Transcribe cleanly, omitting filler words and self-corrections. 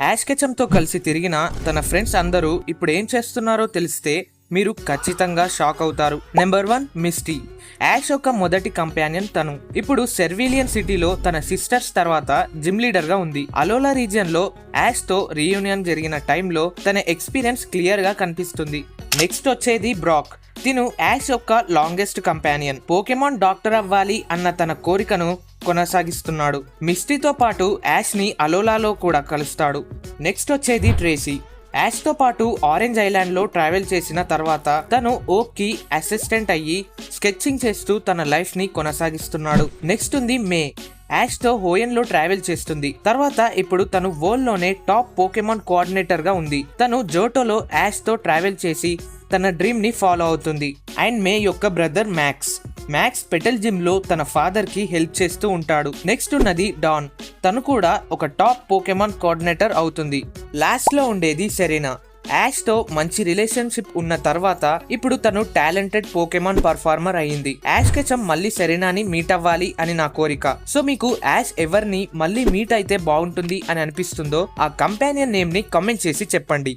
Ash కెచమ్తో కలిసి తిరిగిన తన ఫ్రెండ్స్ అందరూ ఇప్పుడు ఏం చేస్తున్నారో తెలిస్తే మీరు ఖచ్చితంగా షాక్ అవుతారు. Number 1 Misty. యాష్ యొక్క మొదటి కంపానియన్ తను. ఇప్పుడు సెర్విలియన్ సిటీలో తన సిస్టర్స్ తర్వాత జిమ్ లీడర్ గా ఉంది. అలోలా రీజియన్ లో యాష్ తో రీయూనియన్ జరిగిన టైంలో తన ఎక్స్పీరియన్స్ క్లియర్ గా కనిపిస్తుంది. నెక్స్ట్ వచ్చేది బ్రాక్. తిను యాష్ యొక్క లాంగెస్ట్ కంపానియన్. పోకెమాన్ డాక్టర్ అవ్వాలి అన్న తన కోరికను కొనసాగిస్తున్నాడు. మిస్టీతో పాటు యాష్ ని అలోలాలో కూడా కలుస్తాడు. నెక్స్ట్ వచ్చేది ట్రేసీ. యాష్ తో పాటు ఆరెంజ్ ఐలాండ్ లో ట్రావెల్ చేసిన తర్వాత తను ఓక్ కి అసిస్టెంట్ అయ్యి స్కెచింగ్ చేస్తూ తన లైఫ్ ని కొనసాగిస్తున్నాడు. నెక్స్ట్ ఉంది మే. యాష్ తో హోయన్ లో ట్రావెల్ చేస్తుంది. తర్వాత ఇప్పుడు తను వరల్డ్ లోనే టాప్ పోకెమాన్ కోఆర్డినేటర్ గా ఉంది. తను జోటోలో యాష్ తో ట్రావెల్ చేసి తన డ్రీమ్ ని ఫాలో అవుతుంది. అండ్ మే యొక్క బ్రదర్ మ్యాక్స్ పెటల్ జిమ్ లో తన ఫాదర్ కి హెల్ప్ చేస్తూ ఉంటాడు. నెక్స్ట్ ఉన్నది డాన్. తను కూడా ఒక టాప్ పోకెమాన్ కోఆర్డినేటర్ అవుతుంది. లాస్ట్ లో ఉండేది సెరీనా. యాష్ తో మంచి రిలేషన్షిప్ ఉన్న తర్వాత ఇప్పుడు తను టాలెంటెడ్ పోకెమాన్ పర్ఫార్మర్ అయ్యింది. యాష్ కెచమ్ మళ్ళీ సెరీనాని మీట్ అవ్వాలి అని నా కోరిక. సో మీకు యాష్ ఎవరిని మళ్ళీ మీట్ అయితే బాగుంటుంది అని అనిపిస్తుందో ఆ కంపానియన్ నేమ్ ని కామెంట్ చేసి చెప్పండి.